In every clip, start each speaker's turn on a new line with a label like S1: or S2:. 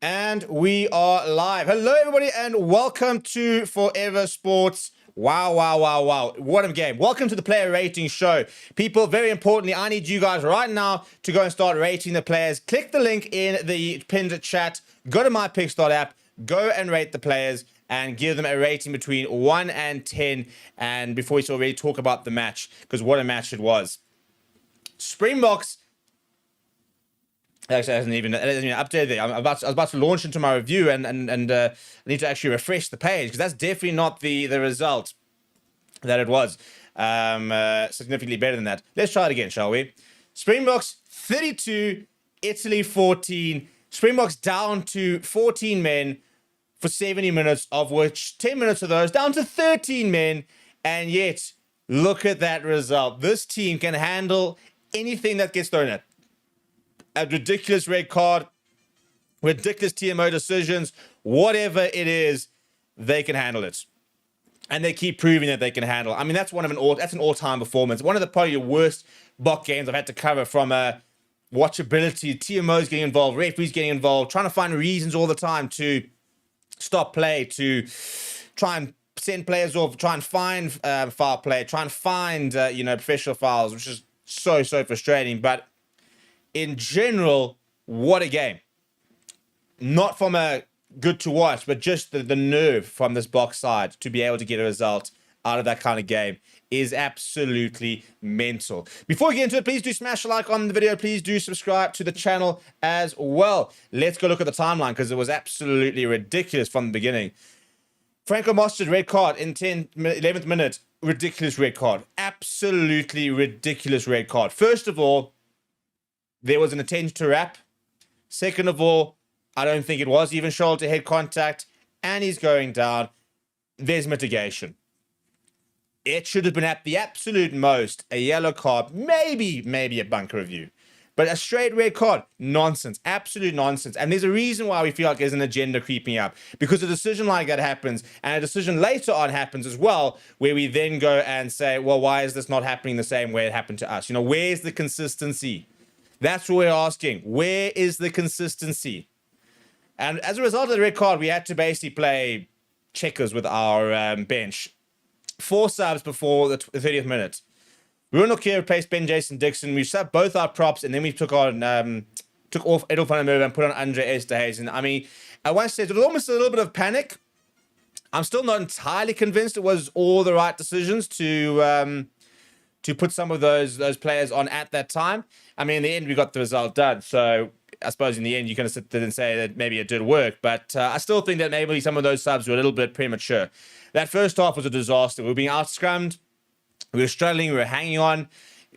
S1: And we are live. Hello, everybody, and welcome to Forever Sports. Wow. What a game. Welcome to the Player Ratings show. People, very importantly, I need you guys right now to go and start rating the players. Click the link in the pinned chat. Go to mypicks.app. Go and rate the players and give them a rating between 1 and 10. And before we already talk about the match, because what a match it was. Springboks. Actually, it hasn't even updated there. I was about to launch into my review and I need to actually refresh the page because that's definitely not the result that it was. Significantly better than that. Let's try it again, shall we? Springboks 32, Italy 14. Springboks down to 14 men for 70 minutes, of which 10 minutes of those down to 13 men. And yet, look at that result. This team can handle anything that gets thrown at. A ridiculous red card, ridiculous TMO decisions, whatever it is, they can handle it. And they keep proving that they can handle it. I mean, that's an all-time performance. One of the probably worst Bok games I've had to cover from a watchability, TMOs getting involved, referees getting involved, trying to find reasons all the time to stop play, to try and send players off, try and find foul play, try and find, professional fouls, which is so frustrating. But in general, what a game. Not from a good to watch, but just the nerve from this box side to be able to get a result out of that kind of game is absolutely mental. Before we get into it, please do smash a like on the video. Please do subscribe to the channel as well. Let's go look at the timeline because it was absolutely ridiculous from the beginning. Franco Mostert, red card in 11th minute. Ridiculous red card. Absolutely ridiculous red card. First of all, there was an attempt to wrap. Second of all, I don't think it was even shoulder-to-head contact. And he's going down. There's mitigation. It should have been at the absolute most a yellow card, maybe a bunker review. But a straight red card, nonsense, absolute nonsense. And there's a reason why we feel like there's an agenda creeping up. Because a decision like that happens, and a decision later on happens as well, where we then go and say, well, why is this not happening the same way it happened to us? Where's the consistency? That's what we're asking. Where is the consistency? And as a result of the red card, we had to basically play checkers with our bench. 4 subs before the 30th minute. Bruno Kier replaced Ben Jason Dixon. We subbed both our props, and then we took off Edel van der Merwe and put on Andre Esterhuizen. I mean, at one stage, it was almost a little bit of panic. I'm still not entirely convinced it was all the right decisions to put some of those players on at that time. I mean, in the end, we got the result done. So I suppose in the end, you kind of sit there and say that maybe it did work. But I still think that maybe some of those subs were a little bit premature. That first half was a disaster. We were being out-scrummed. We were struggling. We were hanging on.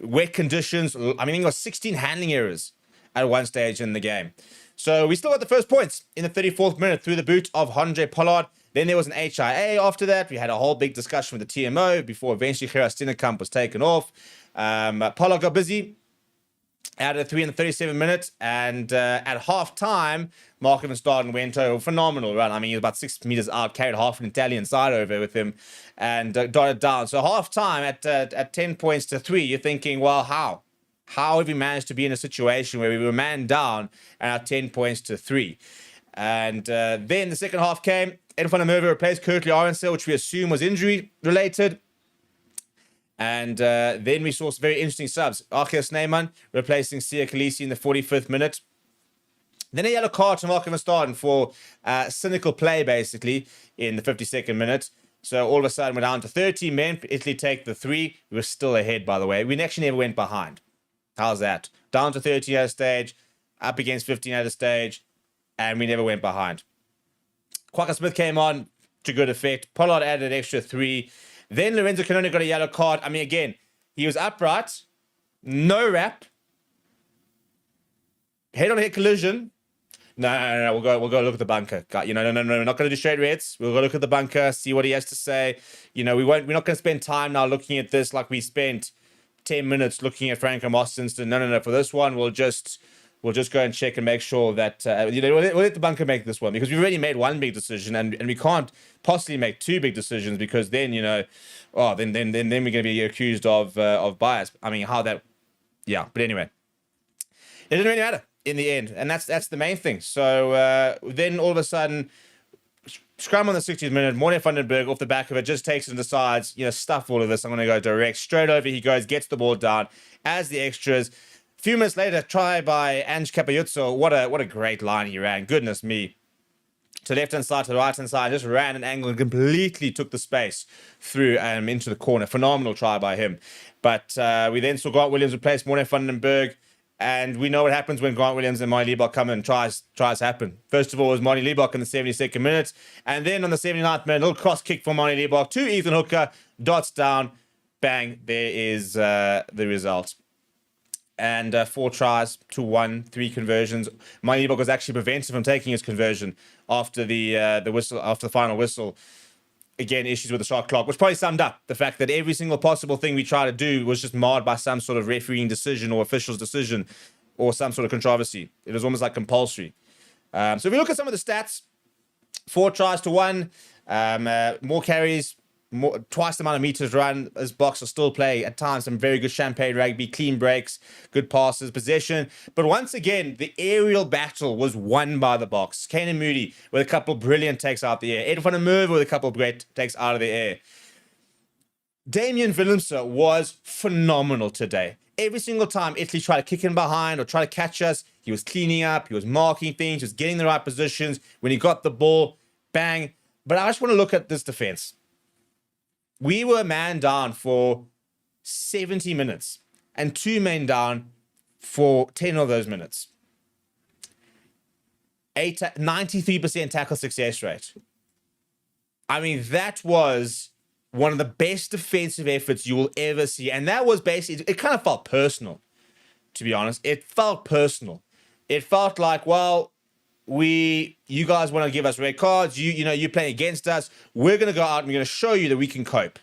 S1: Wet conditions. I mean, I think it was 16 handling errors at one stage in the game. So we still got the first points in the 34th minute through the boot of Andre Pollard. Then there was an HIA after that. We had a whole big discussion with the TMO before eventually Gerard Steenekamp was taken off. Pollard got busy, added a 3 in the 37th minute, and at half-time, Mark van Staden went over. Phenomenal run. I mean, he was about 6 meters out, carried half an Italian side over with him, and dotted down. So half-time at 10 points to 3, you're thinking, well, how? How have we managed to be in a situation where we were man down and at 10 points to 3? And then the second half came. Edel van der Merwe replaced Kirkley Arensel, which we assume was injury-related. And then we saw some very interesting subs. Archie Snyman replacing Sia Khaleesi in the 45th minute. Then a yellow card to Mark van Staden for cynical play, basically, in the 52nd minute. So all of a sudden, we're down to 13 men. Italy take the 3. We were still ahead, by the way. We actually never went behind. How's that? Down to 13 at a stage, up against 15 at a stage, and we never went behind. Quagga Smith came on to good effect. Pollard added an extra 3. Then Lorenzo Canone got a yellow card. I mean, again, he was upright, no wrap, head-on-head collision. No, we'll go look at the bunker. No, we're not going to do straight reds. We'll go look at the bunker, see what he has to say. We're not going to spend time now looking at this like we spent 10 minutes looking at Franco Mostert. No. For this one, we'll just go and check and make sure that we'll let the bunker make this one, because we've already made one big decision and we can't possibly make 2 big decisions, because then then we're going to be accused of bias. I mean, how that, yeah. But anyway, it didn't really matter. in the end, and that's the main thing. So then all of a sudden, scrum on the 60th minute, Morne van den Berg off the back of it just takes it and decides, stuff all of this. I'm going to go direct. Straight over he goes, gets the ball down as the extras. A few minutes later, try by Ange Capayuzzo. What a great line he ran. Goodness me. To the left-hand side, to the right-hand side, just ran an angle and completely took the space through into the corner. Phenomenal try by him. But we then saw Grant Williams replace Morne van den Berg. And we know what happens when Grant Williams and Marty Liebach come in and tries happen. First of all, it was Marty Liebach in the 72nd minute. And then on the 79th minute, a little cross kick from Marty Liebach to Ethan Hooker. Dots down. Bang. There is the result. And 4 tries to 1, 3 conversions. Marty Liebach was actually prevented from taking his conversion after the whistle, after the final whistle. Again, issues with the shot clock, which probably summed up the fact that every single possible thing we tried to do was just marred by some sort of refereeing decision or official's decision or some sort of controversy. It was almost like compulsory. So if we look at some of the stats, 4 tries to 1, more carries, twice the amount of meters run. As Boks will still play at times some very good champagne rugby, clean breaks, good passes, possession. But once again, the aerial battle was won by the Boks. Kane Moody with a couple of brilliant takes out the air. Ed van der Merwe with a couple of great takes out of the air. Damian Willemse was phenomenal today. Every single time Italy tried to kick in behind or try to catch us, he was cleaning up, he was marking things, he was getting the right positions. When he got the ball, bang. But I just want to look at this defense. We were man down for 70 minutes and 2 men down for 10 of those minutes. 93% tackle success rate. I mean, that was one of the best defensive efforts you will ever see. And that was basically, it kind of felt personal, to be honest. It felt personal. It felt like, well, you guys want to give us red cards. You're playing against us. We're going to go out and we're going to show you that we can cope.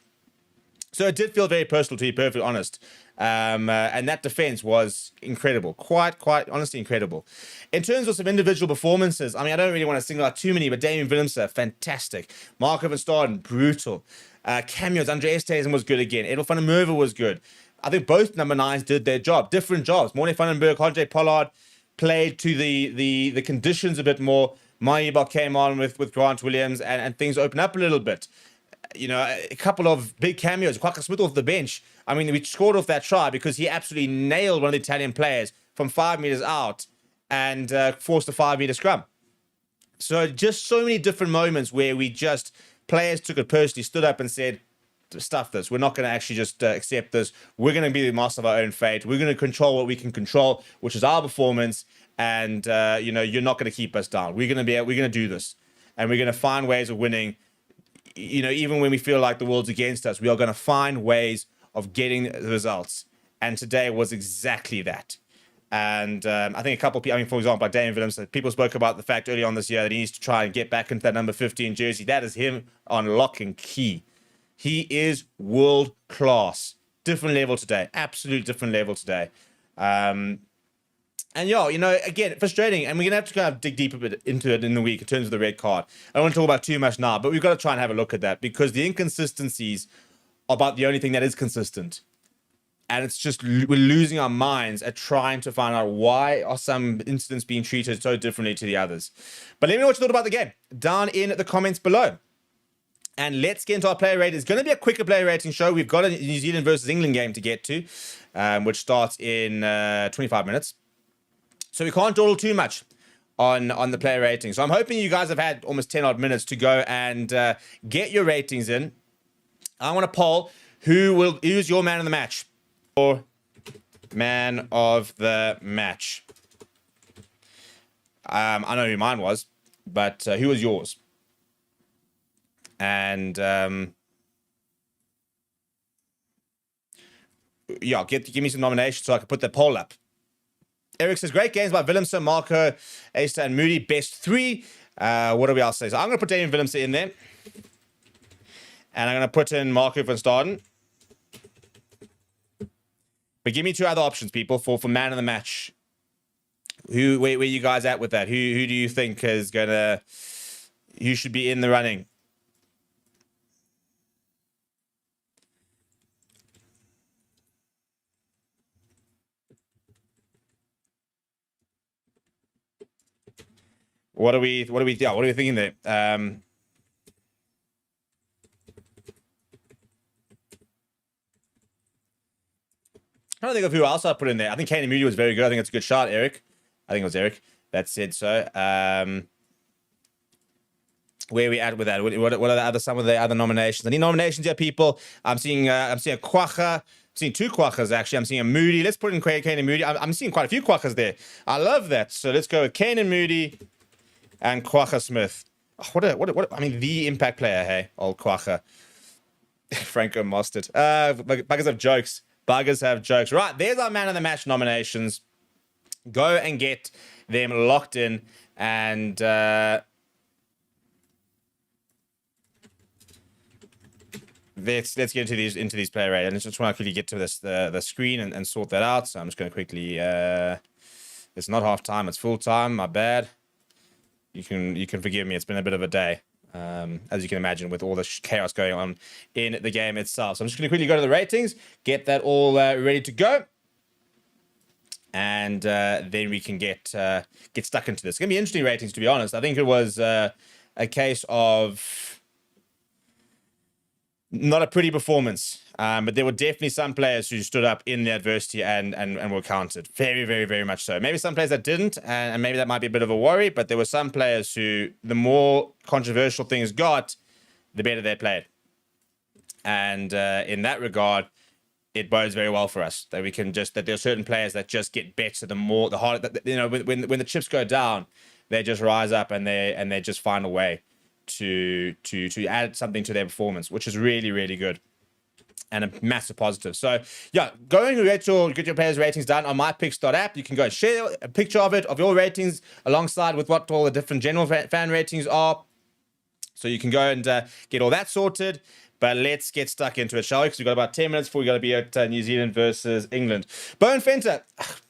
S1: So it did feel very personal, to be perfectly honest. And that defense was incredible. Quite honestly incredible. In terms of some individual performances, I mean, I don't really want to single out too many, but Damian Willemse, fantastic. Marco van Staden, brutal. Cameos, Andre Estesen was good again. Edel van der Merwe was good. I think both number 9s did their job. Different jobs. Morne van den Berg, Hodge Pollard played to the conditions a bit more. Maibach came on with Grant Williams and things opened up a little bit. A couple of big cameos. Kwaka Smith off the bench. I mean, we scored off that try because he absolutely nailed one of the Italian players from 5 meters out and forced a 5-meter scrum. So just so many different moments where players took it personally, stood up and said, stuff this. We're not going to actually just accept this. We're going to be the master of our own fate. We're going to control what we can control, which is our performance. And, you're not going to keep us down. We're going to do this. And we're going to find ways of winning. Even when we feel like the world's against us, we are going to find ways of getting the results. And today was exactly that. And I think a couple of people, for example, like Damian Willemse, people spoke about the fact early on this year that he needs to try and get back into that number 15 jersey. That is him on lock and key. He is world class. Different level today. Absolute different level today. Again, frustrating. And we're going to have to kind of dig deeper into it in the week in terms of the red card. I don't want to talk about too much now, but we've got to try and have a look at that because the inconsistencies are about the only thing that is consistent. And it's just we're losing our minds at trying to find out why are some incidents being treated so differently to the others. But let me know what you thought about the game down in the comments below. And let's get into our player rating. It's going to be a quicker player rating show. We've got a New Zealand versus England game to get to, which starts in 25 minutes. So we can't dawdle too much on the player rating. So I'm hoping you guys have had almost 10 odd minutes to go and get your ratings in. I want to poll who's your man of the match. Or man of the match. I know who mine was, but who was yours? And give me some nominations so I can put the poll up. Eric says, great games by Willemse, Marco, Easter, and Moody. Best 3. What do we else say? So I'm going to put Damian Willemse in there. And I'm going to put in Marco van Staden. But give me 2 other options, people, for man of the match. Where you guys at with that? Who do you think who should be in the running? What are we thinking there? I don't think of who else I put in there. I think Kane and Moody was very good. I think it's a good shot, Eric. I think it was Eric that said so. Where are we at with that? What are some of the other nominations? Any nominations here, people? I'm seeing a Quagga. I'm seeing two Quaggas, actually. I'm seeing a Moody. Let's put in Kane and Moody. I'm seeing quite a few Quaggas there. I love that. So let's go with Kane and Moody and Quagga Smith. Oh, I mean, the impact player, hey, old Quagga. Franco Mostert. Buggers have jokes. Buggers have jokes. Right, there's our man of the match nominations. Go and get them locked in, and let's get into these player ratings. I just want to quickly get to the screen and sort that out. So I'm just going to quickly. It's not half time; it's full time. My bad. You can forgive me. It's been a bit of a day. As you can imagine, with all the chaos going on in the game itself. So I'm just going to quickly go to the ratings, get that all ready to go, and then we can get stuck into this. It's going to be interesting ratings, to be honest. I think it was a case of not a pretty performance, but there were definitely some players who stood up in the adversity and were counted. Very, very, very much so. Maybe some players that didn't, and maybe that might be a bit of a worry, but there were some players who, the more controversial things got, the better they played. And in that regard, it bodes very well for us that there are certain players that just get better the harder, when the chips go down, they just rise up and they just find a way to add something to their performance, which is really, really good and a massive positive. So yeah, go and get your players' ratings done on mypicks.app. You can go and share a picture of your ratings alongside with what all the different general fan ratings are. So you can go and get all that sorted. But let's get stuck into it, shall we? Because we've got about 10 minutes before we got to be at New Zealand versus England. Bone Fenter,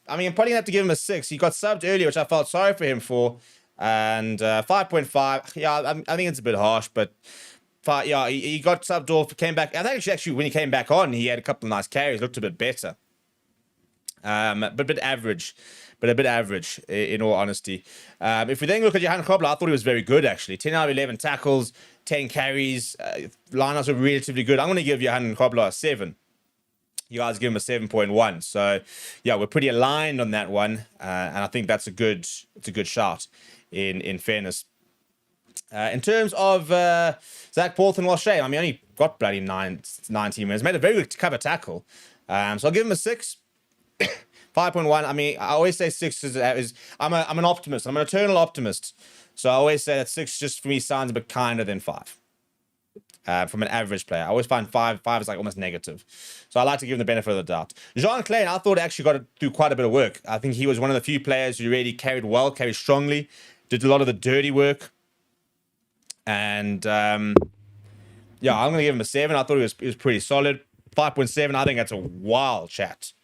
S1: I mean, I'm probably going to have to give him a 6. He got subbed earlier, which I felt sorry for him for. And 5.5, yeah, I think it's a bit harsh, but yeah, he got subbed off, came back. I think actually when he came back on, he had a couple of nice carries, looked a bit better. But a bit average, in all honesty. If we then look at Johan Kobler, I thought he was very good, actually. 10 out of 11 tackles, 10 carries. Lineouts were relatively good. I'm going to give Johan Kobler a 7. You guys give him a 7.1. So, yeah, we're pretty aligned on that one. And I think it's a good shot in fairness. In terms of Zach Paulton, well, shame. I mean, only got bloody 19 minutes. Made a very good cover tackle. So I'll give him a 6. 5.1. I mean, I always say 6 is I'm an optimist. I'm an eternal optimist. So I always say that 6 just for me sounds a bit kinder than 5. From an average player. I always find 5 is like almost negative. So I like to give him the benefit of the doubt. Jean Klein, I thought actually got to do quite a bit of work. I think he was one of the few players who really carried strongly, did a lot of the dirty work. And yeah, I'm going to give him a 7. I thought he was pretty solid. 5.7, I think that's a wild chat.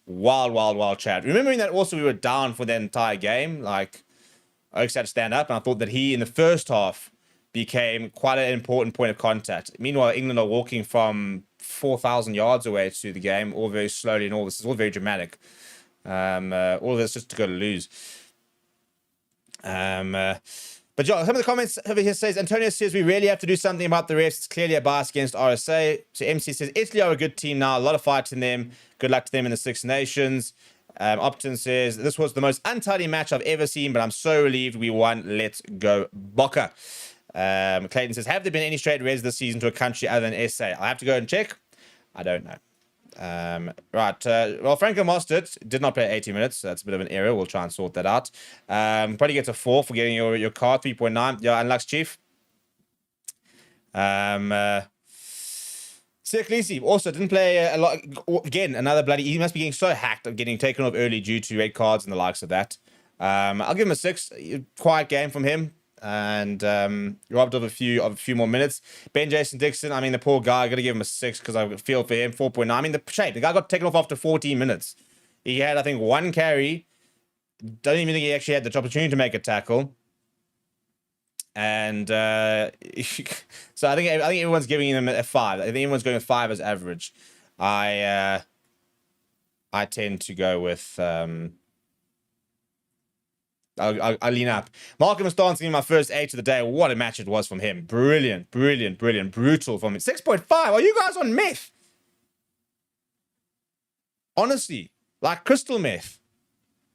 S1: Wild chat. Remembering that also we were down for the entire game, like Oaks had to stand up, and I thought that he in the first half became quite an important point of contact. Meanwhile, England are walking from 4,000 yards away to the game, all very slowly, and all this is all very dramatic. All of this just to go to lose. But yeah, some of the comments over here says, Antonio says we really have to do something about the refs. It's clearly a bias against RSA. So MC says, Italy are a good team now. A lot of fights in them. Good luck to them in the Six Nations. Upton says, this was the most untidy match I've ever seen, but I'm so relieved we won. Let's go, Boca. Clayton says, have there been any straight reds this season to a country other than SA? I'll have to go and check. I don't know. Right. Well, Franco Mostert did not play 80 minutes. So that's a bit of an error. We'll try and sort that out. Probably gets a 4 for getting your card. 3.9. Yeah, and Lux Chief. Sirklisi also didn't play a lot. Again, another bloody. He must be getting so hacked of getting taken off early due to red cards and the likes of that. I'll give him a 6. Quiet game from him. And robbed of a few more minutes. Ben Jason Dixon, I mean, the poor guy, I got to give him a 6 because I feel for him. 4.9. I mean, the guy got taken off after 14 minutes. He had, I think, 1 carry. Don't even think he actually had the opportunity to make a tackle. And so I think everyone's giving him a 5. I think everyone's going with 5 as average. I tend to go with I'll lean up. Mark Van Staren's giving my first 8 of the day. What a match it was from him. Brilliant, brilliant, brilliant. Brutal from him. 6.5. Are you guys on meth? Honestly, like crystal meth.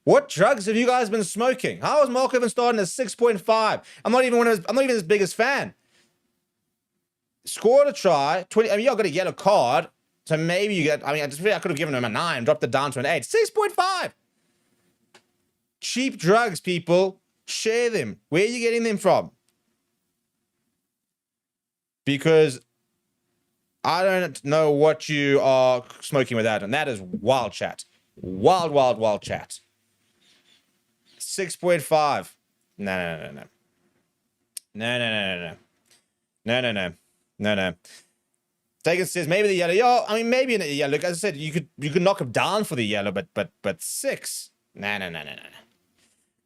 S1: What drugs have you guys been smoking? How is Mark Van Staren at 6.5? I'm not even his biggest fan. Scored a try. 20. I mean, y'all got a yellow card. So maybe you get. I mean, I just feel I could have given him a 9, dropped it down to an 8. 6.5. Cheap drugs, people. Share them. Where are you getting them from? Because I don't know what you are smoking with that. And that is wild chat. Wild, wild, wild chat. 6.5. No. No. Dagan says maybe the yellow. Yeah, I mean maybe in the yellow. As I said, you could knock him down for the yellow, but 6. No.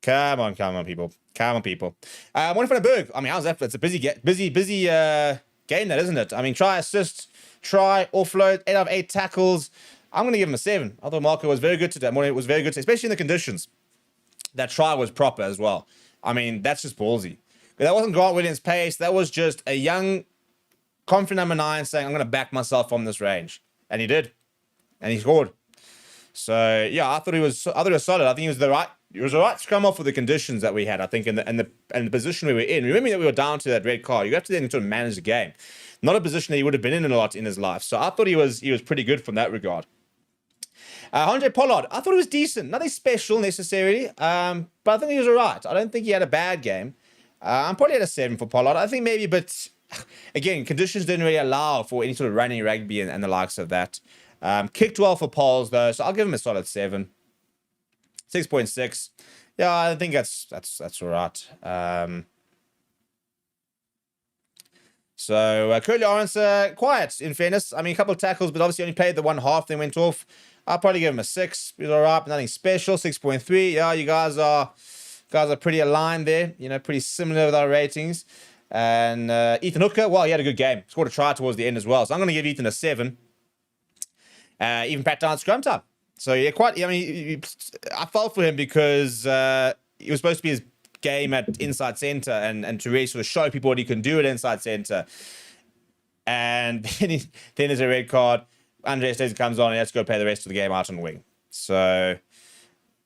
S1: Come on, people. One for the Berg. I mean, how's that? It's a busy game, that, isn't it? I mean, try assist, try offload, 8 out of 8 tackles. I'm gonna give him a 7. I thought Marco was very good today. It was very good, especially in the conditions. That try was proper as well. I mean, that's just ballsy. That wasn't Grant Williams' pace. That was just a young, confident number 9 saying, I'm going to back myself from this range. And he did. And he scored. So, yeah, I thought he was solid. I think he was the right scrum off for the conditions that we had, I think, and the position we were in. Remember that we were down to that red card. You have to then sort of manage the game. Not a position that he would have been in a lot in his life. So I thought he was pretty good from that regard. Andre Pollard, I thought he was decent. Nothing special necessarily, but I think he was all right. I don't think he had a bad game. I'm probably at a 7 for Pollard. I think maybe, but again, conditions didn't really allow for any sort of running rugby and the likes of that. Kicked well for Pauls though, so I'll give him a solid 7. 6.6. Yeah, I think that's all right. So Curly Orange, quiet in fairness. I mean, a couple of tackles, but obviously only played the one half, then went off. I'll probably give him a 6. He's all right, but nothing special. 6.3. Yeah, you guys are pretty aligned there. You know, pretty similar with our ratings. And Ethan Hooker, well, he had a good game. Scored a try towards the end as well. So I'm going to give Ethan a 7. Even Pat down at scrum time. So yeah, I felt for him because it was supposed to be his game at inside center and to really sort of show people what he can do at inside center. And then there's a red card. Andreas Daisy comes on and he has to go play the rest of the game out on the wing. So,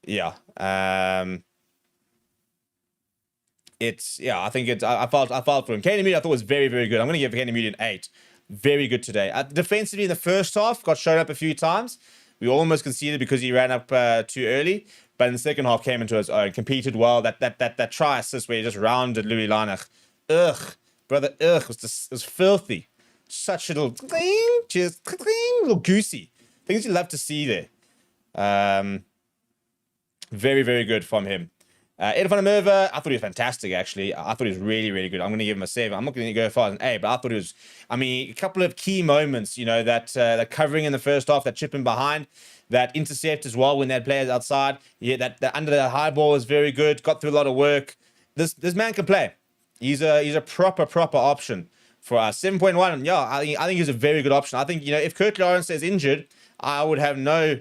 S1: yeah. I felt for him. Kane Moody I thought was very, very good. I'm going to give Kane Moody an 8. Very good today. Defensively in the first half, got shown up a few times. We almost conceded because he ran up too early. But in the second half, came into his own, competed well. That try assist where he just rounded Louis Lanach. Brother, it was filthy. Such a little little goosey. Things you love to see there. Very, very good from him. Ed van der Merwe, I thought he was fantastic, actually. I thought he was really, really good. I'm going to give him a 7. I'm not going to go as far as an 8, but I thought it was, a couple of key moments, that covering in the first half, that chipping behind, that intercept as well when they had players outside. Yeah, that under the high ball was very good. Got through a lot of work. This man can play. He's a proper option for us. 7.1, yeah, I think he's a very good option. I think, if Kurt Lawrence is injured, I would have no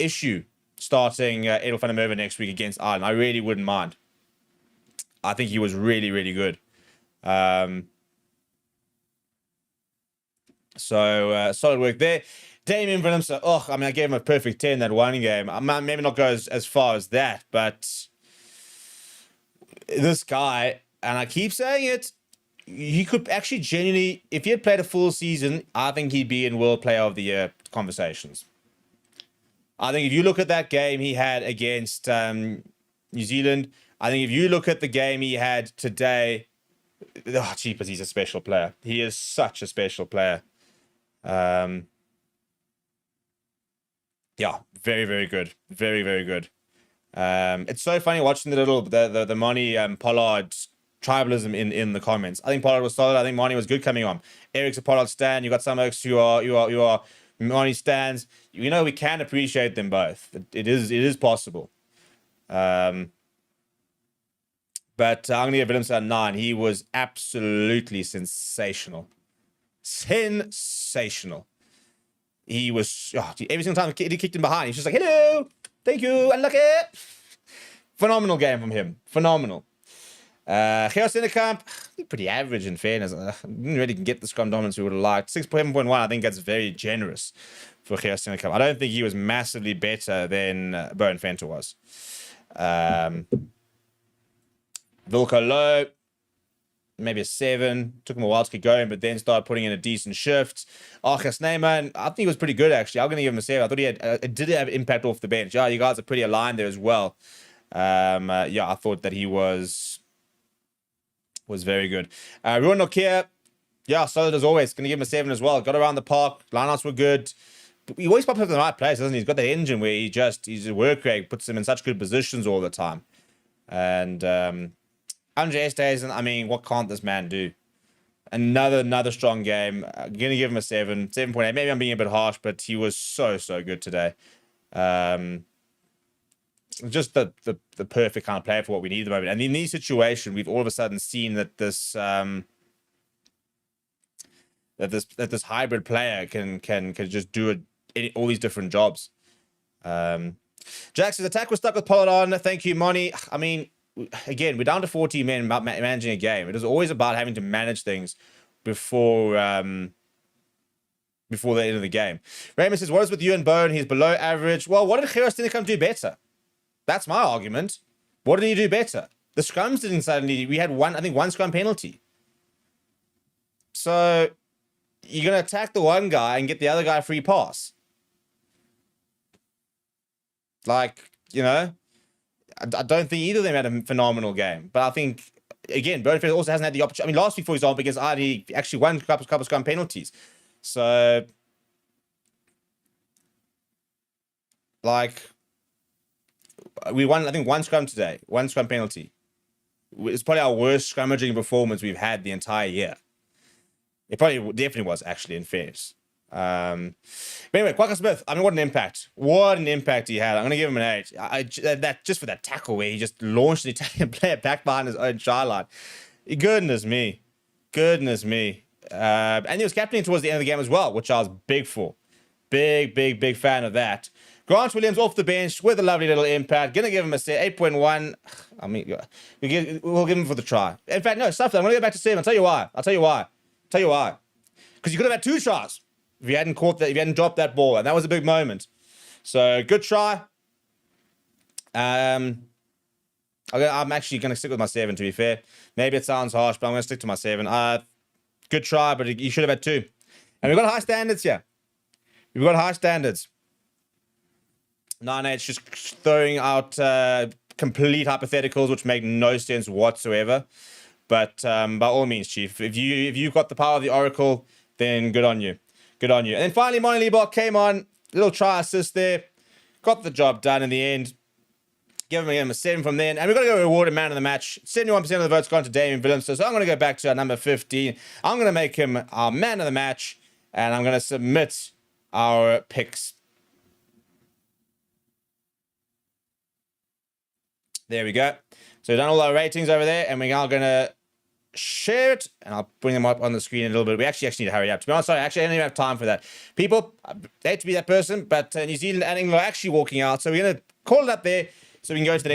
S1: issue starting Edel van der Merwe next week against Ireland. I really wouldn't mind. I think he was really, really good. So solid work there. Damien Williams, I gave him a perfect 10 that one game. I might maybe not go as far as that, but this guy, and I keep saying it, he could actually genuinely, if he had played a full season, I think he'd be in World Player of the Year conversations. I think if you look at that game he had against New Zealand, I think if you look at the game he had today, jeepers, he's a special player. He is such a special player. Yeah, very, very good. Very, very good. It's so funny watching the Moni Pollard tribalism in the comments. I think Pollard was solid. I think Moni was good coming on. Eric's a Pollard stan. You got some folks who are Moni stands. We can appreciate them both. It is possible. But I'm gonna give Williams a 9. He was absolutely sensational. Sensational. He was every single time he kicked him behind. He's just like, hello, thank you, unlucky. Phenomenal game from him. Phenomenal. Chaos Camp, pretty average in fairness. Didn't really get the scrum dominance we would have liked. 6.1, I think that's very generous for Chaos Camp. I don't think he was massively better than Bowen Fenter was. Vilko Low, maybe a 7. Took him a while to get going, but then started putting in a decent shift. Archas Neyman, I think he was pretty good, actually. I'm going to give him a 7. I thought he had, it did have impact off the bench. Yeah, you guys are pretty aligned there as well. Yeah, I thought that he was very good. Ruan Nokia, yeah, solid as always. Going to give him a 7 as well. Got around the park. Lineouts were good. He always pops up in the right place, doesn't he? He's got that engine where he's a work rate, puts him in such good positions all the time. And Andre Esteisen, I mean, what can't this man do? Another strong game. I'm going to give him a 7, 7.8. Maybe I'm being a bit harsh, but he was so good today. Just the perfect kind of player for what we need at the moment. And in these situations, we've all of a sudden seen that this this hybrid player can just do all these different jobs. Jackson's attack was stuck with Pollard on. Thank you, Moni. I mean, again, we're down to 40 men managing a game. It is always about having to manage things before the end of the game. Raymond says, what is with you and Bone? He's below average. Well, what did Gerard come do better? That's my argument. What did he do better? The scrums didn't suddenly... We had one scrum penalty. So, you're going to attack the one guy and get the other guy a free pass. Like, you know... I don't think either of them had a phenomenal game. But I think, again, Burnfield also hasn't had the opportunity. I mean, last week, for example, against Ireland, he actually won a couple of scrum penalties. So, like, we won, I think, one scrum today. One scrum penalty. It's probably our worst scrummaging performance we've had the entire year. It definitely was, actually, in fairness. But anyway, Quacker Smith, I mean, what an impact. What an impact he had. I'm going to give him an 8. That just for that tackle where he just launched the Italian player back behind his own try line. Goodness me. Goodness me. And he was captaining towards the end of the game as well, which I was big for. Big fan of that. Grant Williams off the bench with a lovely little impact. Going to give him a 8.1. I mean, we'll give him for the try. In fact, no, stuff that. I'm going to go back to 7. I'll tell you why. Because you could have had 2 tries. If you hadn't caught that, if you hadn't dropped that ball, and that was a big moment. So good try. I'm actually going to stick with my 7. To be fair, maybe it sounds harsh, but I'm going to stick to my 7. Good try, but you should have had 2. And we've got high standards here. We've got high standards. 9H just throwing out complete hypotheticals, which make no sense whatsoever. But by all means, Chief, if you've got the power of the Oracle, then good on you. Good on you. And then finally, Monty Liebach came on. Little try assist there. Got the job done in the end. Give him a 7 from then. And we've got to go reward a man of the match. 71% of the votes gone to Damien Williams. So I'm going to go back to our number 15. I'm going to make him our man of the match. And I'm going to submit our picks. There we go. So we've done all our ratings over there. And we are going to share it, and I'll bring them up on the screen in a little bit. We actually need to hurry up. To be honest, sorry, actually, I don't even have time for that. People, I hate to be that person, but New Zealand and England are actually walking out, so we're going to call it up there so we can go to the next